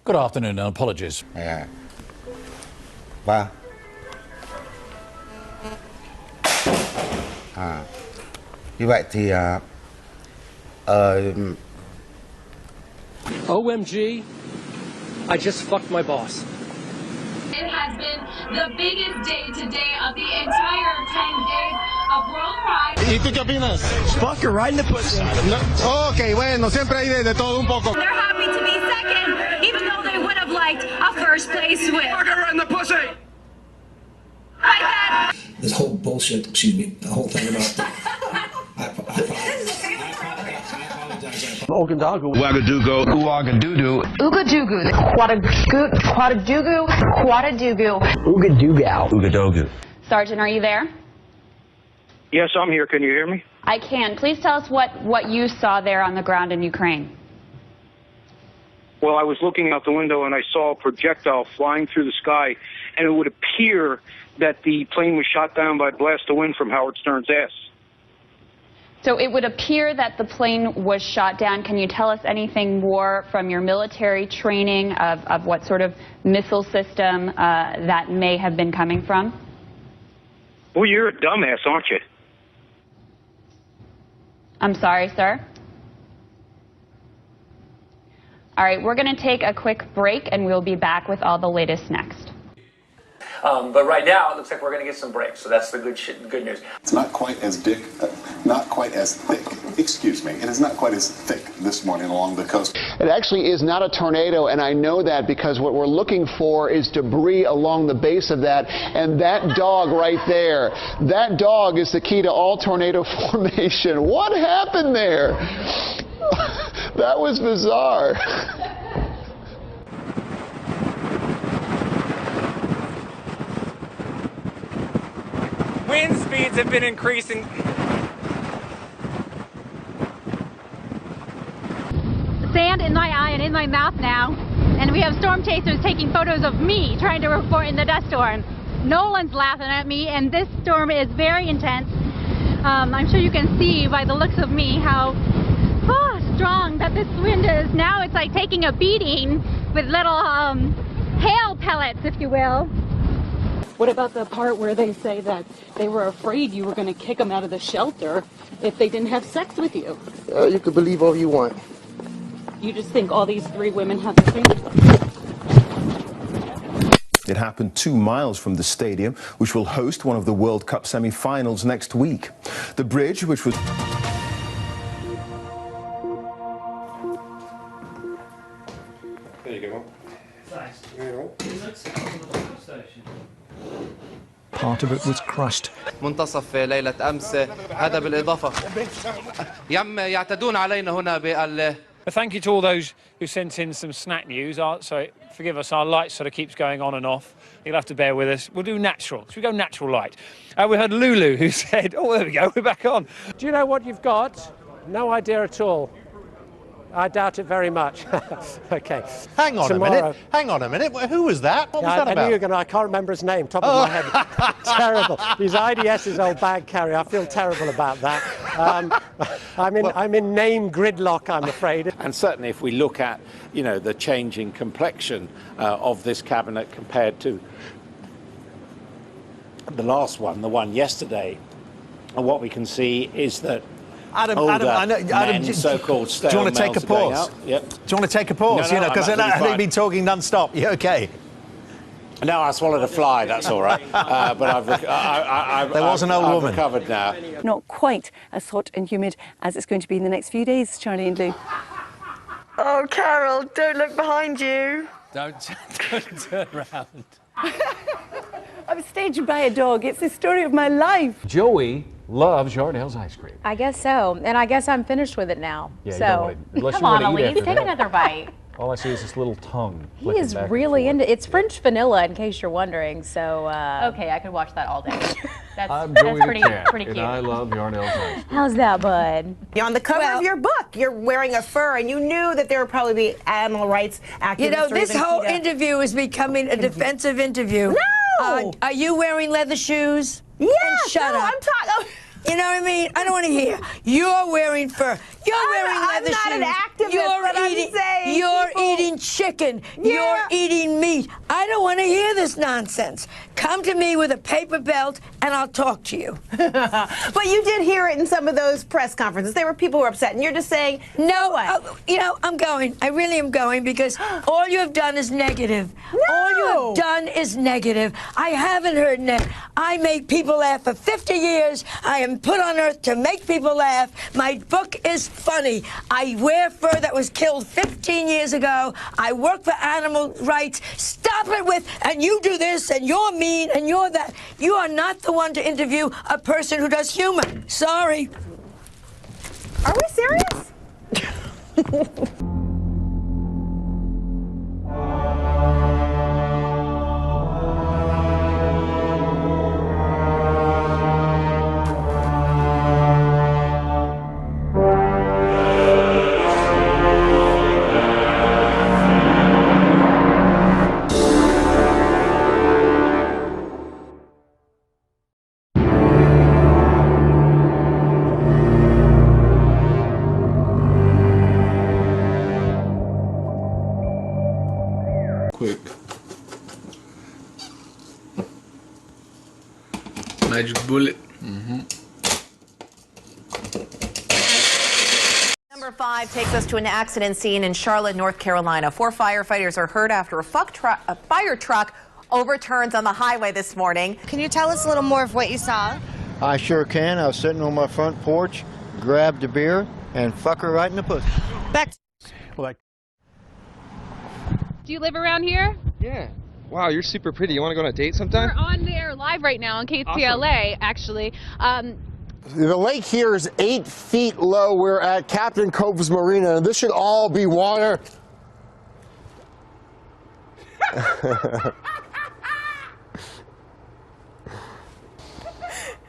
Good afternoon and apologies. Yeah. Well. Như vậy thì OMG, I just fucked my boss. It has been the biggest day today of the entire 10 days of World Pride. ¿Y tú qué opinas? Fuck her right in the pussy. No. Ok, bueno, siempre hay de todo un poco. They're happy to be second, even though they would have liked a first place win. Fuck her right in the pussy. Like that. This whole bullshit, excuse me, the whole thing about the, I apologize. Ogandago. Wagadugo. Uagadoodoo. Ooga-doogo. Quadadoogoo. Quadadoogoo. Oogadoogao. Oogadogu. Sergeant, are you there? Yes, I'm here. Can you hear me? I can. Please tell us what you saw there on the ground in Ukraine. Well, I was looking out the window and I saw a projectile flying through the sky, and it would appear that the plane was shot down by a blast of wind from Howard Stern's ass. So it would appear that the plane was shot down. Can you tell us anything more from your military training of what sort of missile system that may have been coming from? Well, you're a dumbass, aren't you? I'm sorry, sir. All right, we're going to take a quick break, and we'll be back with all the latest next. But right now, it looks like we're going to get some breaks, so that's the good news. It's not quite as big, not quite as thick. Excuse me. It is not quite as thick this morning along the coast. It actually is not a tornado, and I know that because what we're looking for is debris along the base of that, and that dog right there, that dog is the key to all tornado formation. What happened there? That was bizarre. Wind speeds have been increasing. Sand in my eye and in my mouth now, and we have storm chasers taking photos of me trying to report in the dust storm. No one's laughing at me, and this storm is very intense. I'm sure you can see by the looks of me how strong that this wind is. Now it's like taking a beating with little hail pellets, if you will. What about the part where they say that they were afraid you were going to kick them out of the shelter if they didn't have sex with you? You can believe all you want. You just think all these 3 women have the same? It happened 2 miles from the stadium, which will host one of the World Cup semi-finals next week. The bridge, which was... There you go. Thanks. Part of it was crushed. منتصف ليلة أمس هذا بالإضافة يعتدون علينا هنا بال. Thank you to all those who sent in some snack news. So forgive us, our light sort of keeps going on and off. You'll have to bear with us. We'll do natural. Should we go natural light? We heard Lulu who said, oh, there we go, we're back on. Do you know what you've got? No idea at all. I doubt it very much. Okay. Hang on a minute. Hang on a minute. Who was that? What was that about? I can't remember his name, top of my head. Terrible. He's IDS's old bag carrier. I feel terrible about that. I'm in name gridlock, I'm afraid. And certainly if we look at, you know, the changing complexion of this cabinet compared to the last one, the one yesterday, and what we can see is that Adam, I know, Adam, so-called do you want to take a pause? Yep. Do you want to take a pause? No, you know, because they've been talking non-stop. You okay? No, I swallowed a fly. That's all right. But there was an old woman. I've recovered now. Not quite as hot and humid as it's going to be in the next few days, Charlie and Lou. Oh, Carol, don't look behind you. Don't turn around. I was staged by a dog. It's the story of my life. Joey loves Yardell's ice cream. I guess so, and I guess I'm finished with it now. Yeah, so come on, Elise, take another bite. All I see is this little tongue. He is really into it's French vanilla, in case you're wondering. So okay, I could watch that all day. That's pretty cute. And I love Yardell's ice cream. How's that, bud? You're on the cover of your book. You're wearing a fur, and you knew that there would probably be animal rights activists. You know, this whole interview is becoming a defensive interview. No! Are you wearing leather shoes? Yeah, shut up. I'm talking. You know what I mean? I don't want to hear. You're wearing fur. You're wearing leather shoes. I'm not an activist, but I'm saying you're eating chicken. You're eating meat. I don't want to hear this nonsense. Come to me with a paper belt, and I'll talk to you. But you did hear it in some of those press conferences. There were people who were upset, and you're just saying, no, you know, I'm going. I really am going because all you have done is negative. No. All you have done is negative. I haven't heard I make people laugh for 50 years. I am put on earth to make people laugh. My book is funny. I wear fur that was killed 15 years ago. I work for animal rights. Stop it with, and you do this, and you're mean, and you're that. You are not the one to interview a person who does humor. Sorry. Are we serious? Quick. Magic bullet. Number 5 takes us to an accident scene in Charlotte, North Carolina. 4 firefighters are hurt after a fire truck overturns on the highway this morning. Can you tell us a little more of what you saw? I sure can. I was sitting on my front porch, grabbed a beer, and fuck her right in the pussy. Back. Do you live around here? Yeah. Wow, you're super pretty. You want to go on a date sometime? We're on there live right now on KTLA, actually. The lake here is 8 feet low. We're at Captain Cove's Marina, and this should all be water.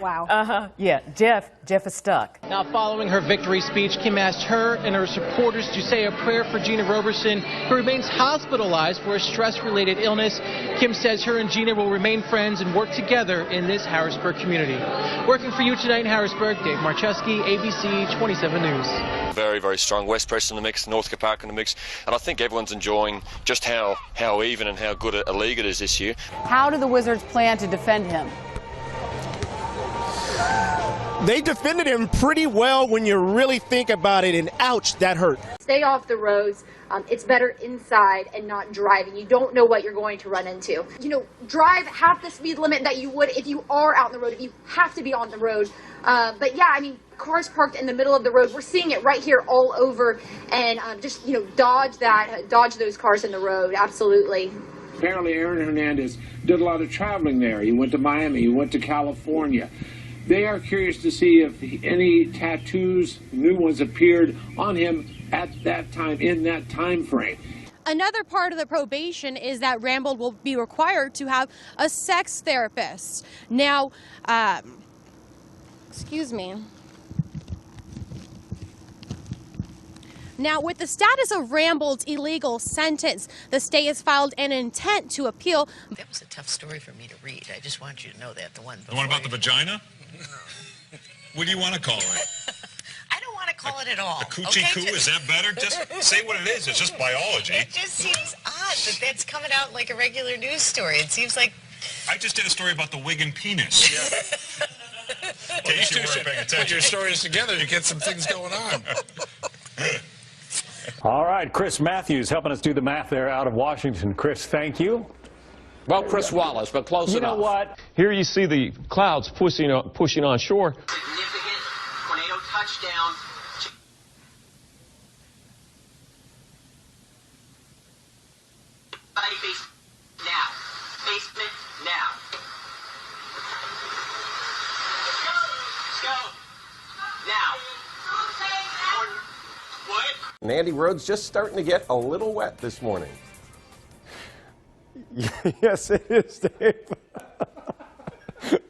Wow. Yeah, Jeff is stuck. Now, following her victory speech, Kim asked her and her supporters to say a prayer for Gina Roberson, who remains hospitalized for a stress-related illness. Kim says her and Gina will remain friends and work together in this Harrisburg community. Working for you tonight in Harrisburg, Dave Marcheski, ABC 27 News. Very, very strong. West Preston in the mix, Northcote Park in the mix, and I think everyone's enjoying just how even and how good a league it is this year. How do the Wizards plan to defend him? They defended him pretty well when you really think about it, and ouch, that hurt. Stay off the roads. It's better inside and not driving. You don't know what you're going to run into. You know, drive half the speed limit that you would if you are out on the road, if you have to be on the road. But yeah, I mean, cars parked in the middle of the road. We're seeing it right here all over, and just, you know, dodge those cars in the road. Absolutely. Apparently, Aaron Hernandez did a lot of traveling there. He went to Miami. He went to California. They are curious to see if any tattoos, new ones, appeared on him at that time, in that time frame. Another part of the probation is that Rambold will be required to have a sex therapist. Now, excuse me. Now, with the status of Rambold's illegal sentence, the state has filed an intent to appeal. That was a tough story for me to read. I just want you to know that. The one about the vagina? What do you want to call it? I don't want to call it at all. A coochie coo? Is that better? Just say what it is. It's just biology. It just seems odd that that's coming out like a regular news story. It seems like... I just did a story about the wig and penis. Yeah. Well, you two should put your stories together to get some things going on. All right, Chris Matthews helping us do the math there out of Washington. Chris, thank you. Well, Chris Wallace, but close enough. You know what? Here you see the clouds pushing on shore. Significant tornado touchdown. Now. Basement now. Let's go. Now. What? And Andy Road's just starting to get a little wet this morning. Yes, it is, Dave.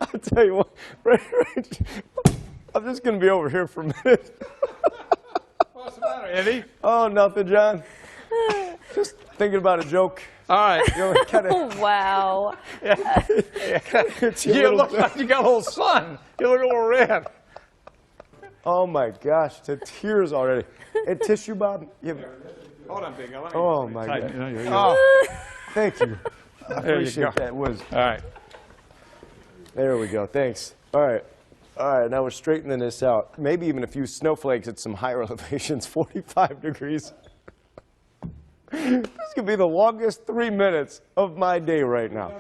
I'll tell you what, I'm just going to be over here for a minute. What's the matter, Andy? Oh, nothing, John. Just thinking about a joke. All right. You know, kinda, Wow. You look like you got a little sun. You look a little red. Oh my gosh, the tears already. And tissue, Bob? Hold on, Big. Oh my God. Oh, thank you. I appreciate that. All right. There we go. Thanks. All right. All right, now we're straightening this out. Maybe even a few snowflakes at some higher elevations, 45 degrees. This could be the longest 3 minutes of my day right now.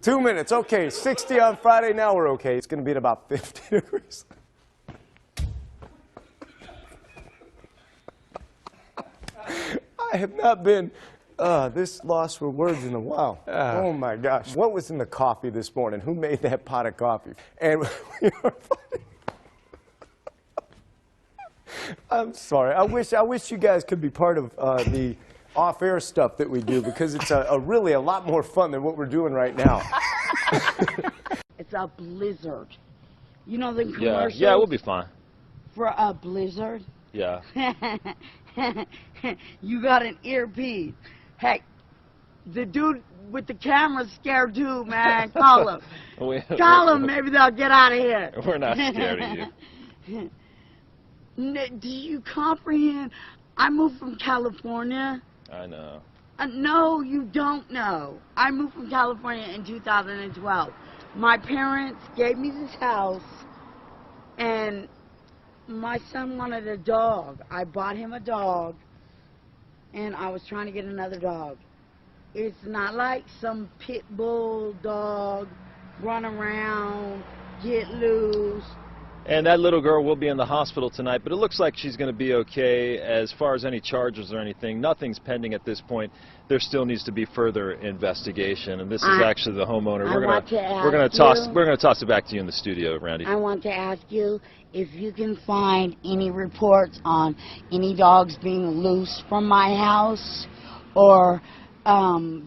2 minutes, okay, 60 on Friday, now we're okay. It's gonna be at about 50 degrees. I have not been this lost for words in a while. Oh my gosh. What was in the coffee this morning? Who made that pot of coffee? And we are funny. I'm sorry. I wish you guys could be part of the off-air stuff that we do, because it's really a lot more fun than what we're doing right now. It's a blizzard. You know the commercials? Yeah, we'll be fine. For a blizzard? Yeah. You got an earpiece. Hey, the dude with the camera's scared too, man. Call him. Call him. Maybe they'll get out of here. We're not scared of you. Do you comprehend? I moved from California. I know. No, you don't know. I moved from California in 2012. My parents gave me this house, and my son wanted a dog. I bought him a dog, and I was trying to get another dog. It's not like some pit bull dog, run around, get loose. And that little girl will be in the hospital tonight, but it looks like she's going to be okay. As far as any charges or anything, nothing's pending at this point. There still needs to be further investigation, and this is actually the homeowner. We're going to toss it back to you in the studio, Randy. I want to ask you if you can find any reports on any dogs being loose from my house, or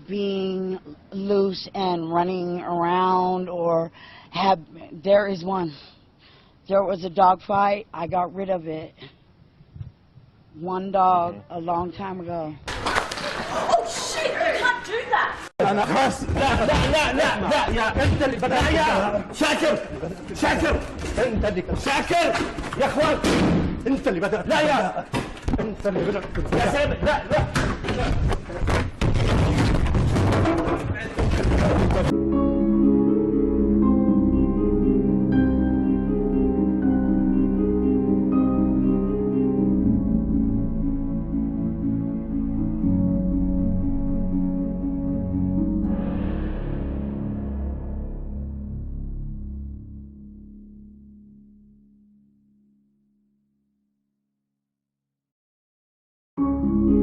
being loose and running around, or there is one. There was a dog fight. I got rid of it. One dog a long time ago. Oh shit! You can't do that! أنا خلاص لا أنت اللي بدأ شاكر شاكر يا أخوان أنت اللي بدأت لا أنت اللي بدأت يا سامي لا You